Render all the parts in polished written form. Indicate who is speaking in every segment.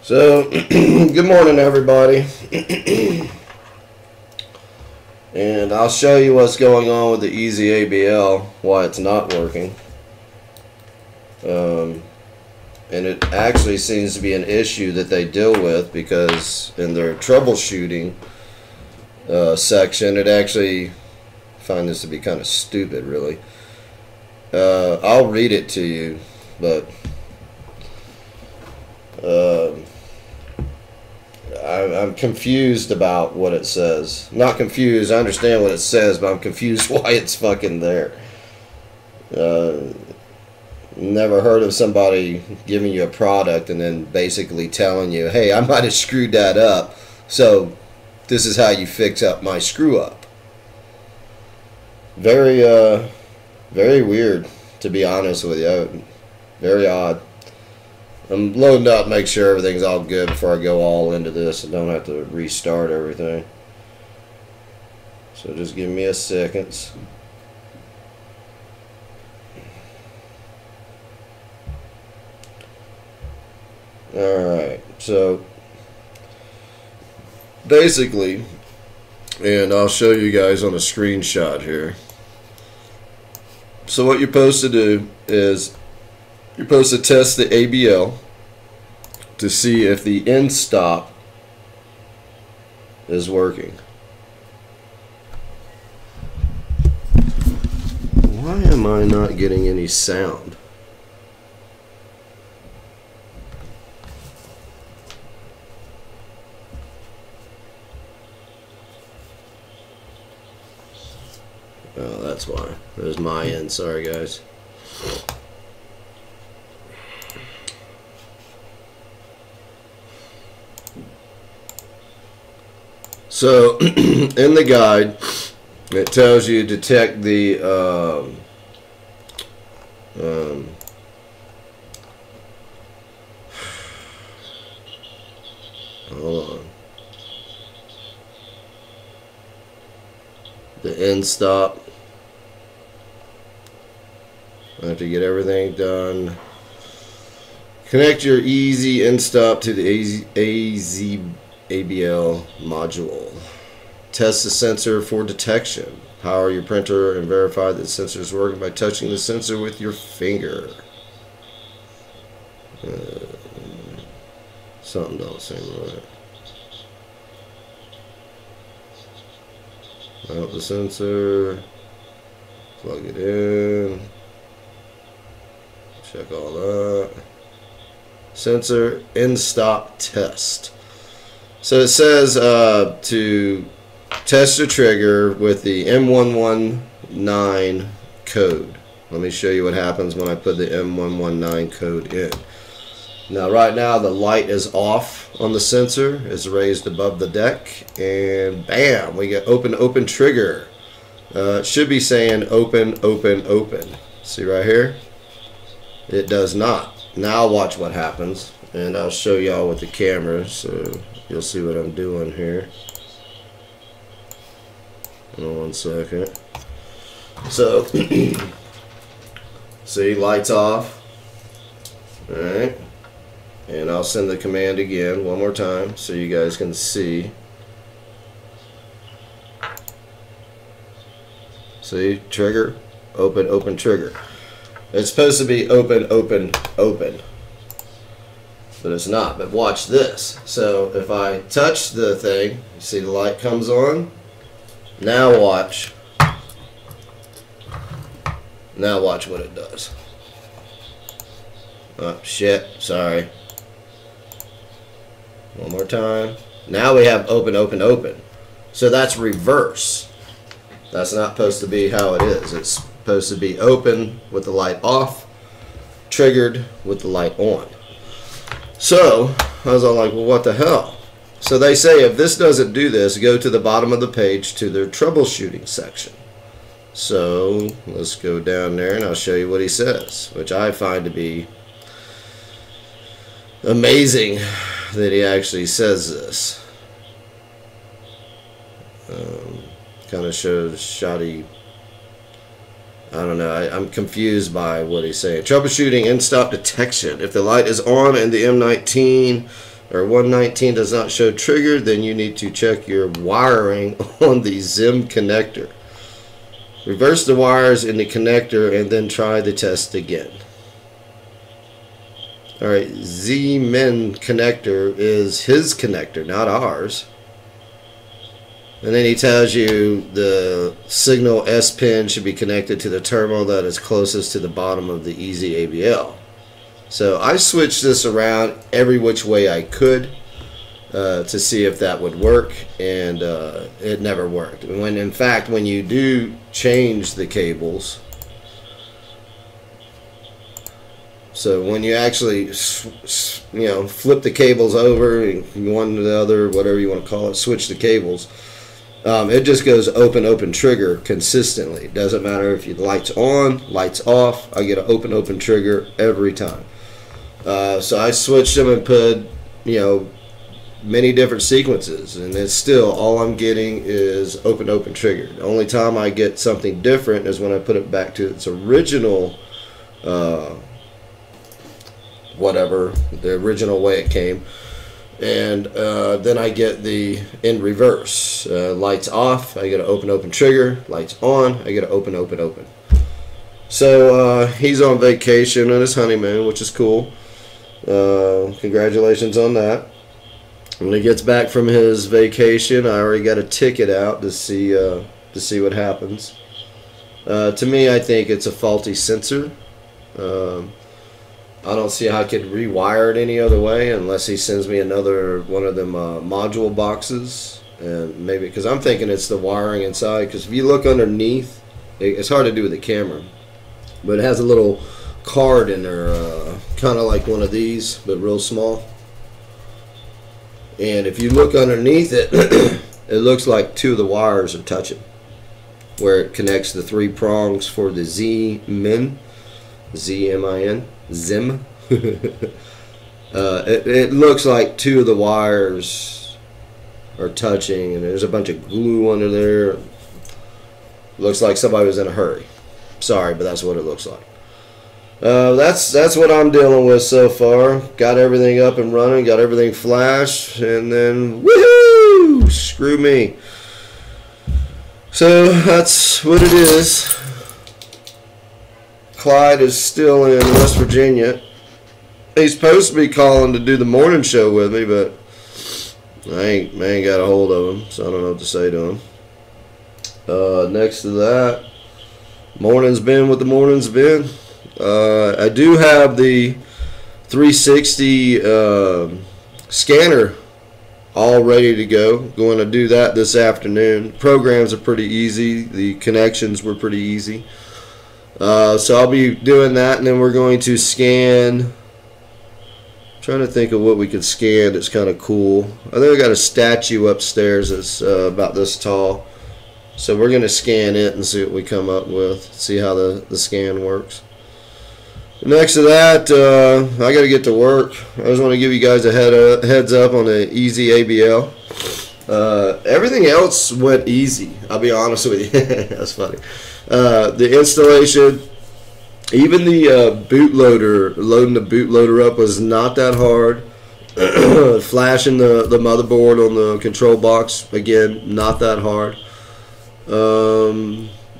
Speaker 1: So, good morning, everybody. And I'll show you what's going on with the EZABL, why it's not working. And it actually seems to be an issue that they deal with, because in their troubleshooting section, it actually, I find this to be kind of stupid, really. I'll read it to you, but I'm confused about what it says. Not confused, I understand what it says, but I'm confused why it's fucking there. Never heard of somebody giving you a product and then basically telling you, hey, I might have screwed that up, so this is how you fix up my screw up. Very weird, to be honest with you. Very odd. I'm loading up, make sure everything's all good before I go all into this and don't have to restart everything. So just give me a second. Alright, so basically, and I'll show you guys on a screenshot here. So what you're supposed to do is you're supposed to test the ABL to see if the endstop is working. Why am I not getting any sound? Oh, that's why. There's my end. Sorry, guys. So, in the guide, it tells you to detect the hold on, the end stop. I have to get everything done. Connect your easy end stop to the AZBL module. Test the sensor for detection. Power your printer and verify that the sensor is working by touching the sensor with your finger. Something don't seem right. Mount the sensor. Plug it in. Check all that. Sensor end stop test. So it says to test the trigger with the M119 code. Let me show you what happens when I put the M119 code in. Now right now the light is off on the sensor. It's raised above the deck, and bam, we get open trigger. It should be saying open. See right here? It does not. Now watch what happens, and I'll show y'all with the camera so you'll see what I'm doing here. Hold on 1 second. So, see, lights off. Alright. And I'll send the command again one more time so you guys can see. See, trigger, open trigger. It's supposed to be open, but it's not. But watch this. So if I touch the thing, you see the light comes on. Now watch. Now watch what it does. Oh shit, sorry. One more time. Now we have open. So that's reverse. That's not supposed to be how it is. It's supposed to be open with the light off, triggered with the light on. So I was all like, well, what the hell? So they say if this doesn't do this, go to the bottom of the page to their troubleshooting section. So let's go down there and I'll show you what he says, which I find to be amazing that he actually says this. Kind of shows shoddy. I don't know. I'm confused by what he's saying. Troubleshooting endstop detection. If the light is on and the M19 or 119 does not show triggered, then you need to check your wiring on the ZIM connector. Reverse the wires in the connector and then try the test again. Alright, Z-min connector is his connector, not ours. And then he tells you the signal S pin should be connected to the terminal that is closest to the bottom of the EZABL. So I switched this around every which way I could to see if that would work, and it never worked. When in fact, when you do change the cables, so when you actually flip the cables over, one to the other, whatever you want to call it, switch the cables, it just goes open trigger consistently. It doesn't matter if the light's on, light's off, I get an open trigger every time. So I switched them and put many different sequences, and it's still all I'm getting is open trigger. The only time I get something different is when I put it back to its original whatever, the original way it came, and then I get the in reverse. Lights off, I get an open trigger. Lights on, I get an open. So he's on vacation on his honeymoon, which is cool. Congratulations on that. When he gets back from his vacation, I already got a ticket out to see what happens. To me, I think it's a faulty sensor. I don't see how I could rewire it any other way unless he sends me another one of them module boxes, and maybe because I'm thinking it's the wiring inside. Because if you look underneath, it's hard to do with the camera, but it has a little card in there, kind of like one of these, but real small. And if you look underneath it, it looks like two of the wires are touching, where it connects the 3 prongs for the Z-min, Z-M-I-N, ZIM. It looks like 2 of the wires are touching, and there's a bunch of glue under there. Looks like somebody was in a hurry. Sorry, but that's what it looks like. That's what I'm dealing with so far. Got everything up and running, got everything flashed, and then woohoo! Screw me. So that's what it is. Clyde is still in West Virginia. He's supposed to be calling to do the morning show with me, but I ain't got a hold of him, so I don't know what to say to him. Next to that, morning's been what the morning's been. I do have the 360 scanner all ready to go. Going to do that this afternoon. Programs are pretty easy. The connections were pretty easy. So I'll be doing that, and then we're going to scan. Trying to think of what we could scan that's kind of cool. I think I got a statue upstairs that's about this tall. So we're going to scan it and see what we come up with. See how the scan works. Next to that, I got to get to work. I just want to give you guys a heads up on the EZABL. Everything else went easy. I'll be honest with you. That's funny. The installation, even the bootloader, loading the bootloader up was not that hard. Flashing the motherboard on the control box, again, not that hard.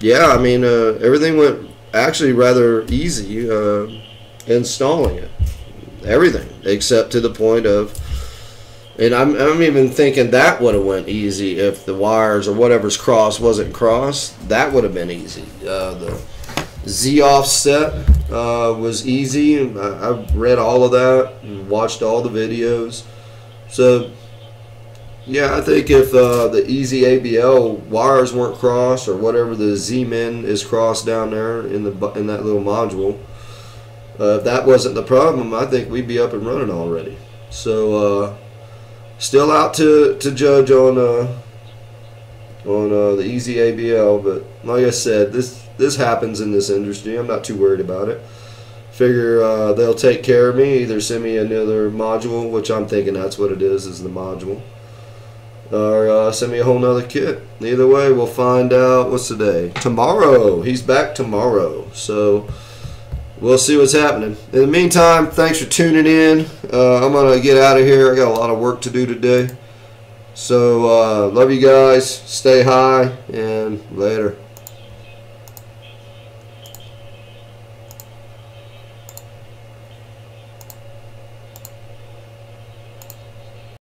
Speaker 1: Yeah, I mean, everything went actually rather easy installing it. Everything, except to the point of, and I'm even thinking that would have went easy if the wires or whatever's crossed wasn't crossed. That would have been easy. The Z offset was easy. I've read all of that and watched all the videos. So yeah, I think if the EZABL wires weren't crossed, or whatever the Z-min is crossed down there in that little module, if that wasn't the problem, I think we'd be up and running already. So still out to judge on on the AZABL. But like I said, this happens in this industry. I'm not too worried about it. Figure they'll take care of me, either send me another module, which I'm thinking that's what it is the module, or send me a whole nother kit. Either way, we'll find out. What's the day? Tomorrow. He's back tomorrow, so we'll see what's happening. In the meantime, thanks for tuning in. I'm gonna get out of here. I got a lot of work to do today, so love you guys. Stay high, and later.